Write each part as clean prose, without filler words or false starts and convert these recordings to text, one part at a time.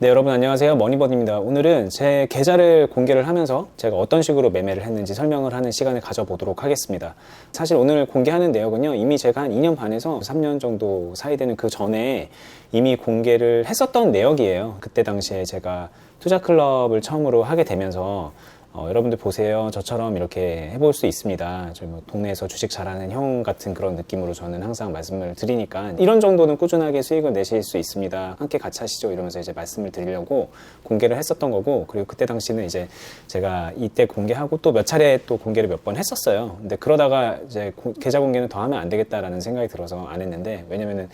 네, 여러분 안녕하세요. 머니버디입니다. 오늘은 제 계좌를 공개를 하면서 제가 어떤 식으로 매매를 했는지 설명을 하는 시간을 가져보도록 하겠습니다. 사실 오늘 공개하는 내역은요, 이미 제가 한 2년 반에서 3년 정도 사이 되는 그 전에 이미 공개를 했었던 내역이에요. 그때 당시에 제가 투자클럽을 처음으로 하게 되면서 여러분들 보세요. 저처럼 이렇게 해볼 수 있습니다. 저희 뭐 동네에서 주식 잘하는 형 같은 그런 느낌으로 저는 항상 말씀을 드리니까 이런 정도는 꾸준하게 수익을 내실 수 있습니다. 함께 같이 하시죠. 이러면서 이제 말씀을 드리려고 공개를 했었던 거고, 그리고 그때 당시는 이제 제가 이때 공개하고 또 몇 차례 또 공개를 몇 번 했었어요. 근데 그러다가 이제 계좌 공개는 더 하면 안 되겠다라는 생각이 들어서 안 했는데, 왜냐면은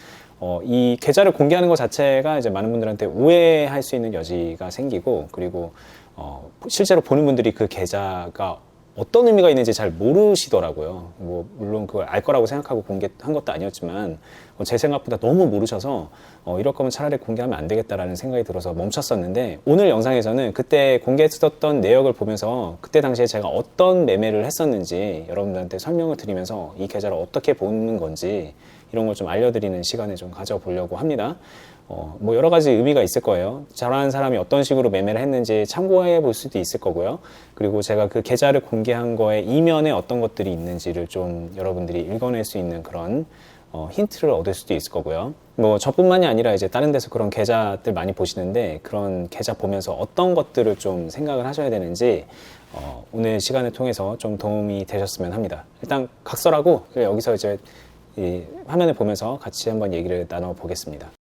이 계좌를 공개하는 것 자체가 이제 많은 분들한테 오해할 수 있는 여지가 생기고, 그리고 실제로 보는 분들이 그 계좌가 어떤 의미가 있는지 잘 모르시더라고요. 뭐 물론 그걸 알 거라고 생각하고 공개한 것도 아니었지만 제 생각보다 너무 모르셔서 이럴 거면 차라리 공개하면 안 되겠다라는 생각이 들어서 멈췄었는데, 오늘 영상에서는 그때 공개했었던 내역을 보면서 그때 당시에 제가 어떤 매매를 했었는지 여러분들한테 설명을 드리면서 이 계좌를 어떻게 보는 건지 이런 걸 좀 알려드리는 시간을 좀 가져보려고 합니다. 뭐 여러 가지 의미가 있을 거예요. 잘하는 사람이 어떤 식으로 매매를 했는지 참고해 볼 수도 있을 거고요. 그리고 제가 그 계좌를 공개한 거에 이면에 어떤 것들이 있는지를 좀 여러분들이 읽어낼 수 있는 그런 힌트를 얻을 수도 있을 거고요. 뭐 저뿐만이 아니라 이제 다른 데서 그런 계좌들 많이 보시는데, 그런 계좌 보면서 어떤 것들을 좀 생각을 하셔야 되는지 오늘 시간을 통해서 좀 도움이 되셨으면 합니다. 일단 각설하고 여기서 이제 이 화면을 보면서 같이 한번 얘기를 나눠 보겠습니다.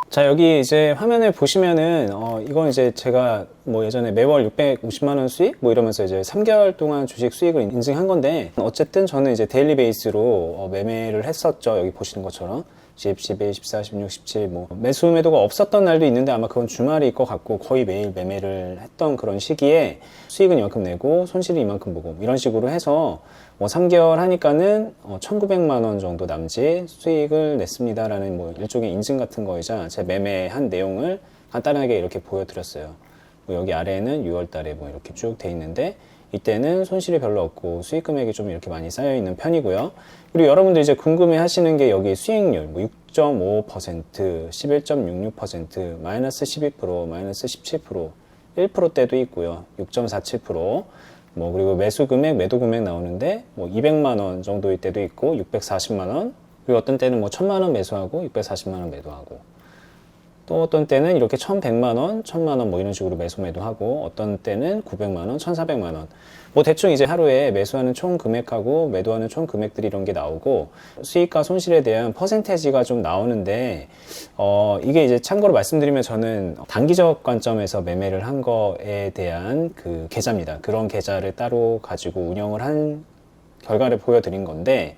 자, 여기 이제 화면을 보시면은 이건 이제 제가 뭐 예전에 매월 650만 원 수익 뭐 이러면서 이제 3개월 동안 주식 수익을 인증한 건데, 어쨌든 저는 이제 데일리 베이스로 매매를 했었죠. 여기 보시는 것처럼 10, 11, 14, 16, 17 뭐 매수 매도가 없었던 날도 있는데 아마 그건 주말일 것 같고, 거의 매일 매매를 했던 그런 시기에 수익은 이만큼 내고 손실은 이만큼 보고 이런 식으로 해서 뭐 3개월 하니까는 1,900만 원 정도 남짓 수익을 냈습니다라는 뭐 일종의 인증 같은 거이자 제 매매한 내용을 간단하게 이렇게 보여드렸어요. 뭐 여기 아래에는 6월 달에 뭐 이렇게 쭉 돼 있는데, 이때는 손실이 별로 없고 수익 금액이 좀 이렇게 많이 쌓여 있는 편이고요. 그리고 여러분들 이제 궁금해 하시는 게 여기 수익률 뭐 6.5%, 11.66%, 마이너스 12%, 마이너스 17%, 1%대도 있고요. 6.47%. 뭐 그리고 매수 금액, 매도 금액 나오는데 뭐 200만 원 정도일 때도 있고 640만 원, 그리고 어떤 때는 뭐 1,000만 원 매수하고 640만 원 매도하고, 또 어떤 때는 이렇게 1,100만 원, 1,000만 원 뭐 이런 식으로 매수 매도하고, 어떤 때는 900만 원, 1,400만 원. 뭐 대충 이제 하루에 매수하는 총 금액하고 매도하는 총 금액들이 이런 게 나오고, 수익과 손실에 대한 퍼센테이지가 좀 나오는데, 이게 이제 참고로 말씀드리면 저는 단기적 관점에서 매매를 한 거에 대한 그 계좌입니다. 그런 계좌를 따로 가지고 운영을 한 결과를 보여드린 건데,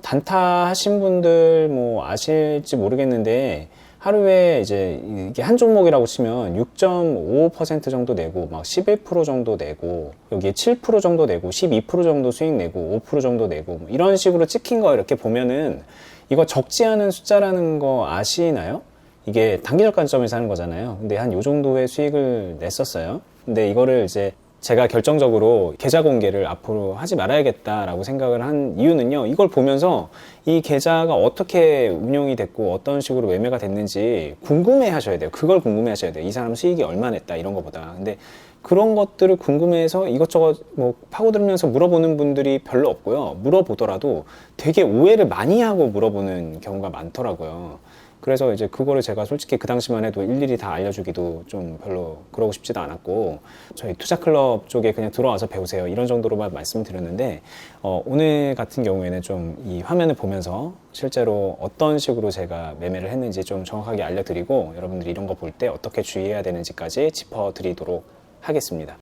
단타 하신 분들 뭐 아실지 모르겠는데, 하루에 이제 이게 한 종목이라고 치면 6.5% 정도 내고 막 11% 정도 내고 여기에 7% 정도 내고 12% 정도 수익 내고 5% 정도 내고 뭐 이런 식으로 찍힌 거 이렇게 보면은 이거 적지 않은 숫자라는 거 아시나요? 이게 단기적 관점에서 하는 거잖아요. 근데 한 요 정도의 수익을 냈었어요. 근데 이거를 이제 제가 결정적으로 계좌 공개를 앞으로 하지 말아야겠다라고 생각을 한 이유는요, 이걸 보면서 이 계좌가 어떻게 운용이 됐고 어떤 식으로 매매가 됐는지 궁금해 하셔야 돼요. 그걸 궁금해 하셔야 돼요. 이 사람 수익이 얼마 냈다 이런 것보다. 근데 그런 것들을 궁금해해서 이것저것 뭐 파고들면서 물어보는 분들이 별로 없고요. 물어보더라도 되게 오해를 많이 하고 물어보는 경우가 많더라고요. 그래서 이제 그거를 제가 솔직히 그 당시만 해도 일일이 다 알려주기도 좀 별로 그러고 싶지도 않았고, 저희 투자클럽 쪽에 그냥 들어와서 배우세요 이런 정도로만 말씀드렸는데, 오늘 같은 경우에는 좀 이 화면을 보면서 실제로 어떤 식으로 제가 매매를 했는지 좀 정확하게 알려드리고, 여러분들이 이런 거 볼 때 어떻게 주의해야 되는지까지 짚어드리도록 하겠습니다.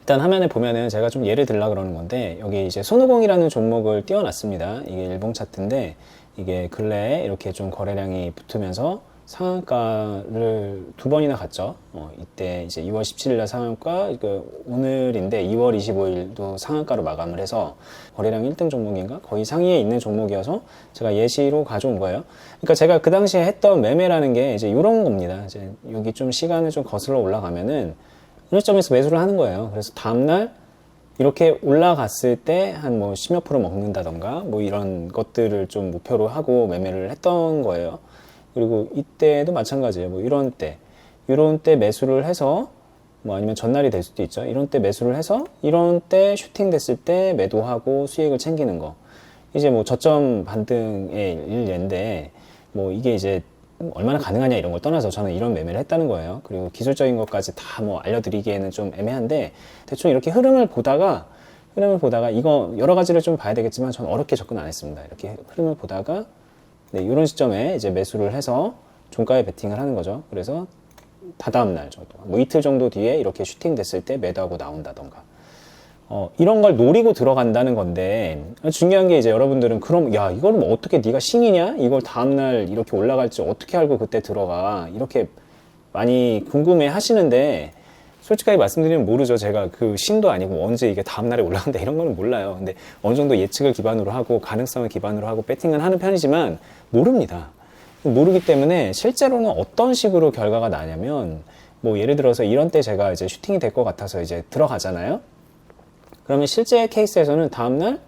일단 화면에 보면은 제가 좀 예를 들려고 그러는 건데, 여기 이제 손오공이라는 종목을 띄워놨습니다. 이게 일봉 차트인데, 이게 근래에 이렇게 좀 거래량이 붙으면서 상한가를 2번이나 갔죠. 이때 이제 2월 17일 날 상한가, 오늘인데 2월 25일도 상한가로 마감을 해서 거래량 1등 종목인가? 거의 상위에 있는 종목이어서 제가 예시로 가져온 거예요. 그러니까 제가 그 당시에 했던 매매라는 게 이제 이런 겁니다. 이제 여기 좀 시간을 좀 거슬러 올라가면은 어느 점에서 매수를 하는 거예요. 그래서 다음날 이렇게 올라갔을 때 한 뭐 10몇 프로 먹는다던가 뭐 이런 것들을 좀 목표로 하고 매매를 했던 거예요. 그리고 이때도 마찬가지예요. 뭐 이런 때 이런 때 매수를 해서 뭐 아니면 전날이 될 수도 있죠. 이런 때 매수를 해서 이런 때 슈팅 됐을 때 매도하고 수익을 챙기는 거. 이제 뭐 저점 반등의 일례인데 뭐 이게 이제 얼마나 가능하냐 이런 걸 떠나서 저는 이런 매매를 했다는 거예요. 그리고 기술적인 것까지 다 뭐 알려드리기에는 좀 애매한데 대충 이렇게 흐름을 보다가 이거 여러 가지를 좀 봐야 되겠지만 저는 어렵게 접근 안 했습니다. 이렇게 흐름을 보다가 네, 이런 시점에 이제 매수를 해서 종가에 베팅을 하는 거죠. 그래서 다다음 날 정도, 뭐 이틀 정도 뒤에 이렇게 슈팅 됐을 때 매도하고 나온다던가. 이런 걸 노리고 들어간다는 건데 중요한 게 이제 여러분들은 그럼 야 이걸 뭐 어떻게 네가 신이냐? 이걸 다음날 이렇게 올라갈지 어떻게 알고 그때 들어가? 이렇게 많이 궁금해 하시는데 솔직하게 말씀드리면 모르죠. 제가 그 신도 아니고 언제 이게 다음날에 올라간다 이런 거는 몰라요. 근데 어느 정도 예측을 기반으로 하고 가능성을 기반으로 하고 배팅은 하는 편이지만 모릅니다. 모르기 때문에 실제로는 어떤 식으로 결과가 나냐면 뭐 예를 들어서 이런 때 제가 이제 슈팅이 될 것 같아서 이제 들어가잖아요. 그러면 실제 케이스에서는 다음날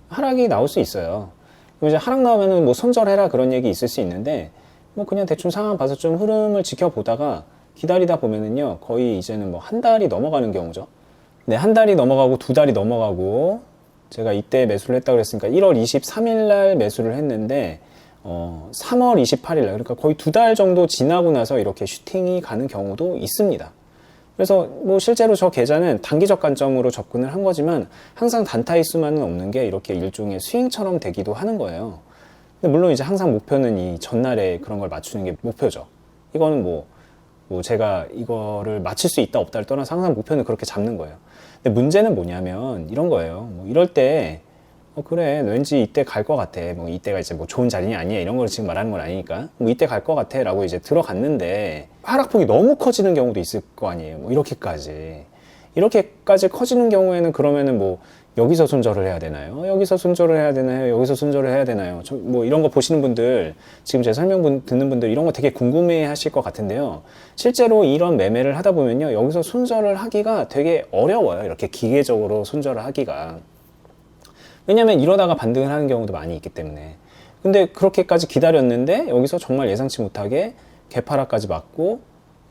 하락이 나올 수 있어요. 그럼 이제 하락 나오면은 뭐 손절해라 그런 얘기 있을 수 있는데 뭐 그냥 대충 상황 봐서 좀 흐름을 지켜보다가 기다리다 보면은요 거의 이제는 뭐 한 달이 넘어가는 경우죠. 네, 한 달이 넘어가고 두 달이 넘어가고 제가 이때 매수를 했다고 그랬으니까 1월 23일 날 매수를 했는데 3월 28일 날 그러니까 거의 두 달 정도 지나고 나서 이렇게 슈팅이 가는 경우도 있습니다. 그래서 뭐 실제로 저 계좌는 단기적 관점으로 접근을 한 거지만 항상 단타일 수만은 없는 게 이렇게 일종의 스윙처럼 되기도 하는 거예요. 근데 물론 이제 항상 목표는 이 전날에 그런 걸 맞추는 게 목표죠. 이거는 뭐 제가 이거를 맞출 수 있다 없다를 떠나서 항상 목표는 그렇게 잡는 거예요. 근데 문제는 뭐냐면 이런 거예요. 뭐 이럴 때 그래 왠지 이때 갈 것 같아. 뭐 이때가 이제 뭐 좋은 자리냐 아니냐 이런 걸 지금 말하는 건 아니니까 뭐 이때 갈 것 같아 라고 이제 들어갔는데 하락폭이 너무 커지는 경우도 있을 거 아니에요. 뭐 이렇게까지 커지는 경우에는 그러면은 뭐 여기서 손절을 해야 되나요? 여기서 손절을 해야 되나요? 여기서 손절을 해야 되나요? 뭐 이런 거 보시는 분들 지금 제 설명 듣는 분들 이런 거 되게 궁금해 하실 것 같은데요. 실제로 이런 매매를 하다 보면요. 여기서 손절을 하기가 되게 어려워요. 이렇게 기계적으로 손절을 하기가. 왜냐면 이러다가 반등을 하는 경우도 많이 있기 때문에. 근데 그렇게까지 기다렸는데 여기서 정말 예상치 못하게 개파락까지 맞고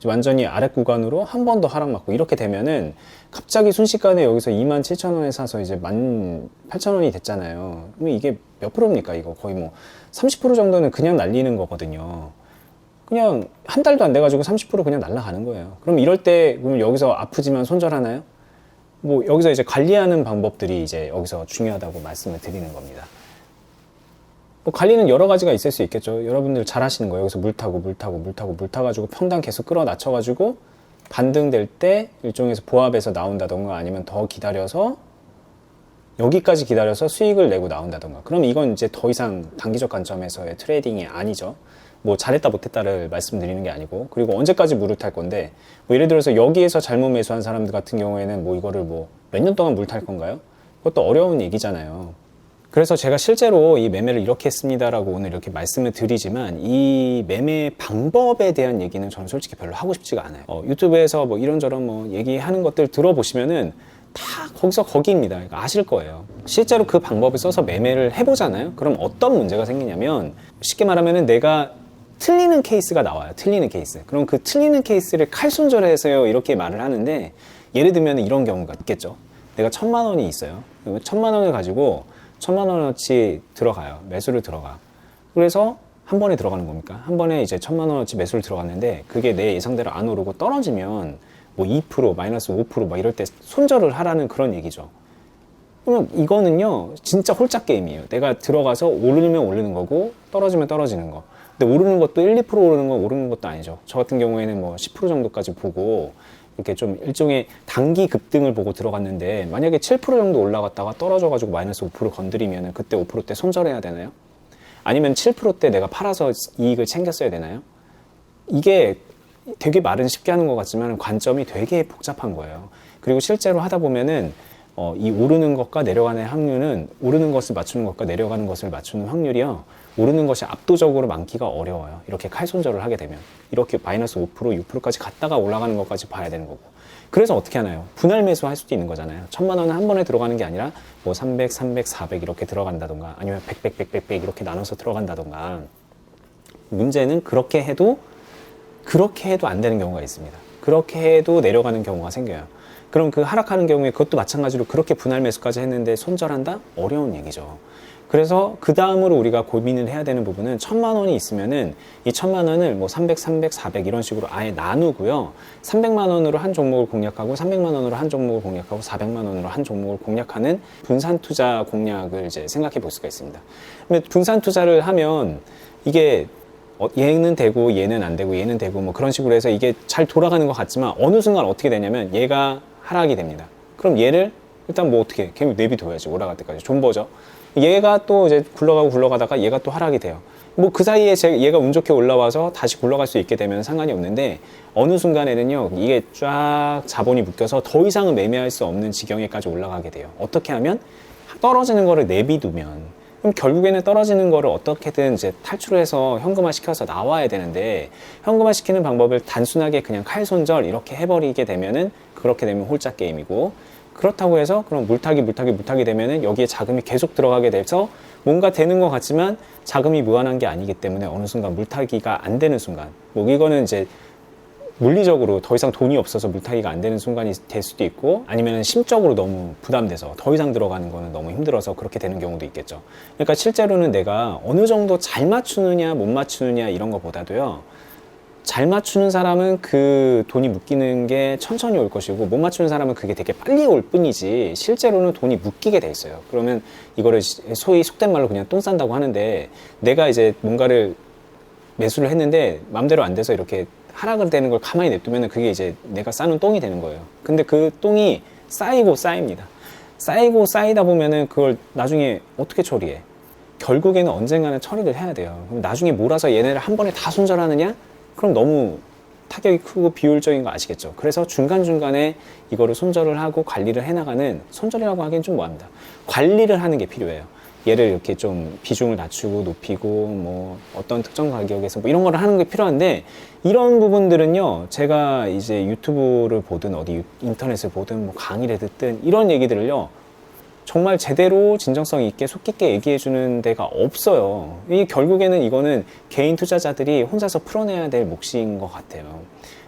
완전히 아래 구간으로 한 번 더 하락 맞고 이렇게 되면은 갑자기 순식간에 여기서 27,000원에 사서 이제 18,000원이 됐잖아요. 그럼 이게 몇 프로입니까? 이거 거의 뭐 30% 정도는 그냥 날리는 거거든요. 그냥 한 달도 안 돼가지고 30% 그냥 날아가는 거예요. 그럼 이럴 때 그럼 여기서 아프지만 손절하나요? 뭐 여기서 이제 관리하는 방법들이 이제 여기서 중요하다고 말씀을 드리는 겁니다. 뭐 관리는 여러 가지가 있을 수 있겠죠. 여러분들 잘 하시는 거예요. 여기서 물 타가지고 평단 계속 끌어낮춰가지고 반등될 때 일종에서 보합에서 나온다던가 아니면 더 기다려서 여기까지 기다려서 수익을 내고 나온다던가. 그럼 이건 이제 더 이상 단기적 관점에서의 트레이딩이 아니죠. 뭐 잘했다 못했다를 말씀드리는 게 아니고 그리고 언제까지 물을 탈 건데 뭐 예를 들어서 여기에서 잘못 매수한 사람들 같은 경우에는 뭐 이거를 뭐 몇 년 동안 물 탈 건가요? 그것도 어려운 얘기잖아요. 그래서 제가 실제로 이 매매를 이렇게 했습니다라고 오늘 이렇게 말씀을 드리지만 이 매매 방법에 대한 얘기는 저는 솔직히 별로 하고 싶지가 않아요. 유튜브에서 뭐 이런저런 뭐 얘기하는 것들 들어보시면은 다 거기서 거기입니다. 아실 거예요. 실제로 그 방법을 써서 매매를 해보잖아요. 그럼 어떤 문제가 생기냐면 쉽게 말하면은 내가 틀리는 케이스가 나와요. 틀리는 케이스. 그럼 그 틀리는 케이스를 칼손절해서요 이렇게 말을 하는데 예를 들면 이런 경우가 있겠죠. 내가 1,000만 원이 있어요. 1,000만 원을 가지고 1,000만 원어치 들어가요. 매수를 들어가. 그래서 한 번에 들어가는 겁니까? 한 번에 이제 1,000만 원어치 매수를 들어갔는데 그게 내 예상대로 안 오르고 떨어지면 뭐 2%, 마이너스 5% 이럴 때 손절을 하라는 그런 얘기죠. 그러면 이거는요 진짜 홀짝 게임이에요. 내가 들어가서 오르면 오르는 거고 떨어지면 떨어지는 거. 근데 오르는 것도 1, 2% 오르는 건 오르는 것도 아니죠. 저 같은 경우에는 뭐 10% 정도까지 보고 이렇게 좀 일종의 단기 급등을 보고 들어갔는데 만약에 7% 정도 올라갔다가 떨어져가지고 마이너스 5% 건드리면 그때 5%대 손절해야 되나요? 아니면 7%대 내가 팔아서 이익을 챙겼어야 되나요? 이게 되게 말은 쉽게 하는 것 같지만 관점이 되게 복잡한 거예요. 그리고 실제로 하다 보면은 이 오르는 것과 내려가는 확률은 오르는 것을 맞추는 것과 내려가는 것을 맞추는 확률이요. 오르는 것이 압도적으로 많기가 어려워요. 이렇게 칼손절을 하게 되면. 이렇게 마이너스 5%, 6%까지 갔다가 올라가는 것까지 봐야 되는 거고. 그래서 어떻게 하나요? 분할 매수할 수도 있는 거잖아요. 1,000만 원은 한 번에 들어가는 게 아니라 뭐 300, 300, 400 이렇게 들어간다던가 아니면 100, 100, 100, 100 이렇게 나눠서 들어간다던가. 문제는 그렇게 해도 그렇게 해도 안 되는 경우가 있습니다. 그렇게 해도 내려가는 경우가 생겨요. 그럼 그 하락하는 경우에 그것도 마찬가지로 그렇게 분할 매수까지 했는데 손절한다? 어려운 얘기죠. 그래서 그 다음으로 우리가 고민을 해야 되는 부분은 1,000만 원이 있으면은 이 1,000만 원을 뭐 300, 300, 400 이런 식으로 아예 나누고요. 300만 원으로 한 종목을 공략하고 300만 원으로 한 종목을 공략하고 400만 원으로 한 종목을 공략하는 분산 투자 공략을 이제 생각해 볼 수가 있습니다. 근데 분산 투자를 하면 이게 얘는 되고 얘는 안 되고 얘는 되고 뭐 그런 식으로 해서 이게 잘 돌아가는 것 같지만 어느 순간 어떻게 되냐면 얘가 하락이 됩니다. 그럼 얘를 일단 뭐 어떻게 걔 내비둬야지. 올라갈 때까지 존버죠. 얘가 또 이제 굴러가다가 얘가 또 하락이 돼요. 뭐 그 사이에 얘가 운 좋게 올라와서 다시 굴러갈 수 있게 되면 상관이 없는데 어느 순간에는요 이게 쫙 자본이 묶여서 더 이상은 매매할 수 없는 지경에까지 올라가게 돼요. 어떻게 하면 떨어지는 거를 내비두면, 그럼 결국에는 떨어지는 거를 어떻게든 이제 탈출을 해서 현금화 시켜서 나와야 되는데, 현금화 시키는 방법을 단순하게 그냥 칼손절 이렇게 해버리게 되면은 그렇게 되면 홀짝 게임이고, 그렇다고 해서 그럼 물타기 되면은 여기에 자금이 계속 들어가게 돼서 뭔가 되는 것 같지만 자금이 무한한 게 아니기 때문에 어느 순간 물타기가 안 되는 순간, 뭐 이거는 이제 물리적으로 더 이상 돈이 없어서 물타기가 안 되는 순간이 될 수도 있고, 아니면 심적으로 너무 부담돼서 더 이상 들어가는 거는 너무 힘들어서 그렇게 되는 경우도 있겠죠. 그러니까 실제로는 내가 어느 정도 잘 맞추느냐 못 맞추느냐 이런 것보다도요, 잘 맞추는 사람은 그 돈이 묶이는 게 천천히 올 것이고, 못 맞추는 사람은 그게 되게 빨리 올 뿐이지 실제로는 돈이 묶이게 돼 있어요. 그러면 이거를 소위 속된 말로 그냥 똥 싼다고 하는데, 내가 이제 뭔가를 매수를 했는데 마음대로 안 돼서 이렇게 하락을 되는 걸 가만히 냅두면 그게 이제 내가 싸는 똥이 되는 거예요. 근데 그 똥이 쌓이고 쌓입니다. 쌓이고 쌓이다 보면은 그걸 나중에 어떻게 처리해? 결국에는 언젠가는 처리를 해야 돼요. 그럼 나중에 몰아서 얘네를 한 번에 다 손절하느냐? 그럼 너무 타격이 크고 비효율적인 거 아시겠죠? 그래서 중간중간에 이거를 손절을 하고 관리를 해나가는, 손절이라고 하기엔 좀 뭐합니다. 관리를 하는 게 필요해요. 얘를 이렇게 좀 비중을 낮추고 높이고 뭐 어떤 특정 가격에서 뭐 이런 거를 하는 게 필요한데, 이런 부분들은요 제가 이제 유튜브를 보든 어디 인터넷을 보든 뭐 강의를 듣든 이런 얘기들을요 정말 제대로 진정성 있게 속 깊게 얘기해 주는 데가 없어요. 이 결국에는 이거는 개인 투자자들이 혼자서 풀어내야 될 몫인 것 같아요.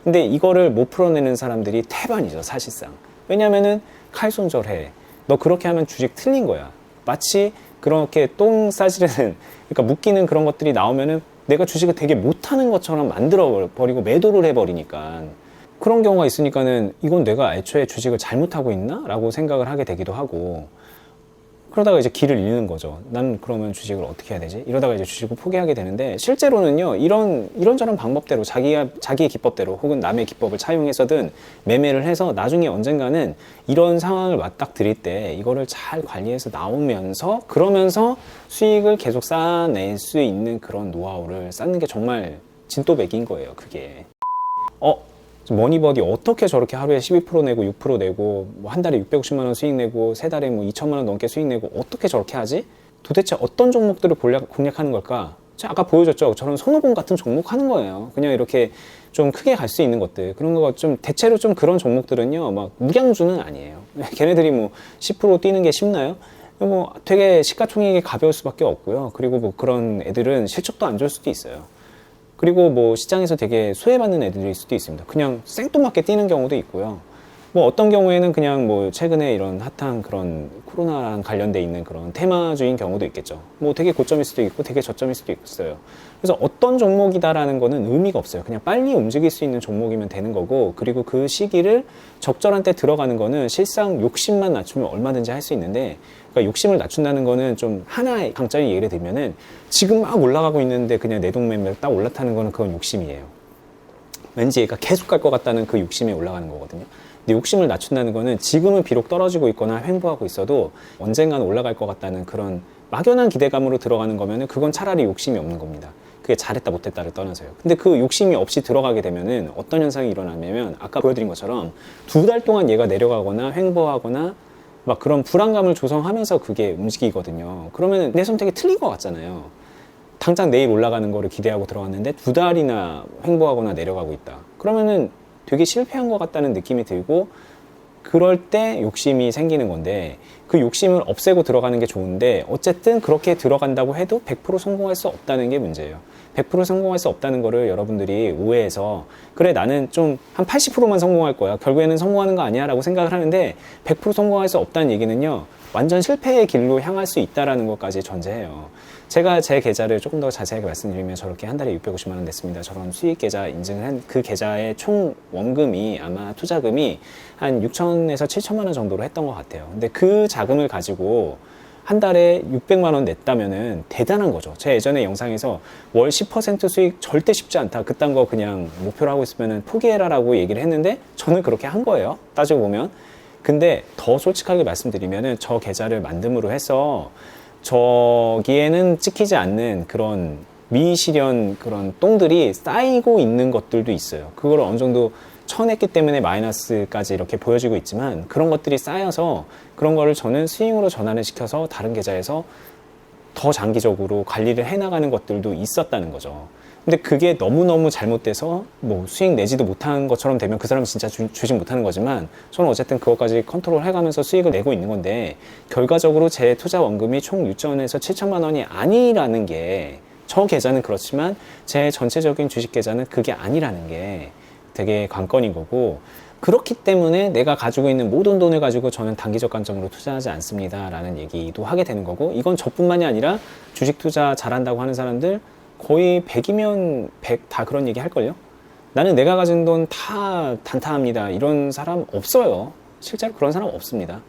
근데 이거를 못 풀어내는 사람들이 태반이죠, 사실상. 왜냐면은 칼손절해. 너 그렇게 하면 주식 틀린 거야. 마치 그렇게 똥 싸지르는, 그러니까 묶이는 그런 것들이 나오면은 내가 주식을 되게 못하는 것처럼 만들어 버리고 매도를 해버리니까, 그런 경우가 있으니까는 이건 내가 애초에 주식을 잘못하고 있나? 라고 생각을 하게 되기도 하고, 그러다가 이제 길을 잃는 거죠. 난 그러면 주식을 어떻게 해야 되지? 이러다가 이제 주식을 포기하게 되는데, 실제로는요, 이런저런 방법대로 자기의 기법대로 혹은 남의 기법을 차용해서든 매매를 해서 나중에 언젠가는 이런 상황을 맞닥뜨릴 때 이거를 잘 관리해서 나오면서, 그러면서 수익을 계속 쌓아낼 수 있는 그런 노하우를 쌓는 게 정말 진또배기인 거예요, 그게. 머니버디 어떻게 저렇게 하루에 12% 내고 6% 내고 뭐 한 달에 650만 원 수익 내고 세 달에 뭐 2천만 원 넘게 수익 내고 어떻게 저렇게 하지? 도대체 어떤 종목들을 공략하는 걸까? 제가 아까 보여줬죠. 저런 손오공 같은 종목 하는 거예요. 그냥 이렇게 좀 크게 갈 수 있는 것들, 그런 거 좀 대체로 좀 그런 종목들은요 막 무량주는 아니에요. 걔네들이 뭐 10% 뛰는 게 쉽나요? 뭐 되게 시가총액이 가벼울 수밖에 없고요. 그리고 뭐 그런 애들은 실적도 안 좋을 수도 있어요. 그리고 뭐 시장에서 되게 소외받는 애들일 수도 있습니다. 그냥 생뚱맞게 뛰는 경우도 있고요. 뭐 어떤 경우에는 그냥 뭐 최근에 이런 핫한 그런 코로나랑 관련돼 있는 그런 테마주인 경우도 있겠죠. 뭐 되게 고점일 수도 있고 되게 저점일 수도 있어요. 그래서 어떤 종목이다라는 거는 의미가 없어요. 그냥 빨리 움직일 수 있는 종목이면 되는 거고, 그리고 그 시기를 적절한 때 들어가는 거는 실상 욕심만 낮추면 얼마든지 할 수 있는데, 그러니까 욕심을 낮춘다는 거는 좀 하나의 강점이, 예를 들면은 지금 막 올라가고 있는데 그냥 내동매매를 딱 올라타는 거는 그건 욕심이에요. 왠지 얘가 계속 갈 것 같다는 그 욕심에 올라가는 거거든요. 근데 욕심을 낮춘다는 거는 지금은 비록 떨어지고 있거나 횡보하고 있어도 언젠가는 올라갈 것 같다는 그런 막연한 기대감으로 들어가는 거면은 그건 차라리 욕심이 없는 겁니다. 그게 잘했다 못했다를 떠나서요. 근데 그 욕심이 없이 들어가게 되면은 어떤 현상이 일어나냐면, 아까 보여드린 것처럼 2달 동안 얘가 내려가거나 횡보하거나 막 그런 불안감을 조성하면서 그게 움직이거든요. 그러면 내 선택이 틀린 것 같잖아요. 당장 내일 올라가는 거를 기대하고 들어갔는데 2달이나 횡보하거나 내려가고 있다. 그러면은 되게 실패한 것 같다는 느낌이 들고, 그럴 때 욕심이 생기는 건데, 그 욕심을 없애고 들어가는 게 좋은데, 어쨌든 그렇게 들어간다고 해도 100% 성공할 수 없다는 게 문제예요. 100% 성공할 수 없다는 거를 여러분들이 오해해서 그래 나는 좀 한 80%만 성공할 거야. 결국에는 성공하는 거 아니야 라고 생각을 하는데 100% 성공할 수 없다는 얘기는요. 완전 실패의 길로 향할 수 있다는 것까지 전제해요. 제가 제 계좌를 조금 더 자세하게 말씀드리면 저렇게 한 달에 650만 원 냈습니다. 저런 수익 계좌 인증을 한 그 계좌의 총 원금이 아마 투자금이 한 6천에서 7천만 원 정도로 했던 것 같아요. 근데 그 자금을 가지고 한 달에 600만 원 냈다면은 대단한 거죠. 제 예전에 영상에서 월 10% 수익 절대 쉽지 않다. 그딴 거 그냥 목표로 하고 있으면은 포기해라라고 얘기를 했는데 저는 그렇게 한 거예요. 따지고 보면. 근데 더 솔직하게 말씀드리면은 저 계좌를 만듦으로 해서 저기에는 찍히지 않는 그런 미실현 그런 똥들이 쌓이고 있는 것들도 있어요. 그걸 어느 정도 쳐냈기 때문에 마이너스까지 이렇게 보여지고 있지만 그런 것들이 쌓여서 그런 거를 저는 스윙으로 전환을 시켜서 다른 계좌에서 더 장기적으로 관리를 해나가는 것들도 있었다는 거죠. 근데 그게 너무너무 잘못돼서 뭐 수익 내지도 못한 것처럼 되면 그 사람은 진짜 주식 못하는 거지만 저는 어쨌든 그것까지 컨트롤 해가면서 수익을 내고 있는 건데 결과적으로 제 투자 원금이 총 6천에서 7천만 원이 아니라는 게 저 계좌는 그렇지만 제 전체적인 주식 계좌는 그게 아니라는 게 되게 관건인 거고 그렇기 때문에 내가 가지고 있는 모든 돈을 가지고 저는 단기적 관점으로 투자하지 않습니다 라는 얘기도 하게 되는 거고 이건 저뿐만이 아니라 주식 투자 잘한다고 하는 사람들 거의 100이면 100 다 그런 얘기 할걸요? 나는 내가 가진 돈 다 단타합니다 이런 사람 없어요. 실제로 그런 사람 없습니다.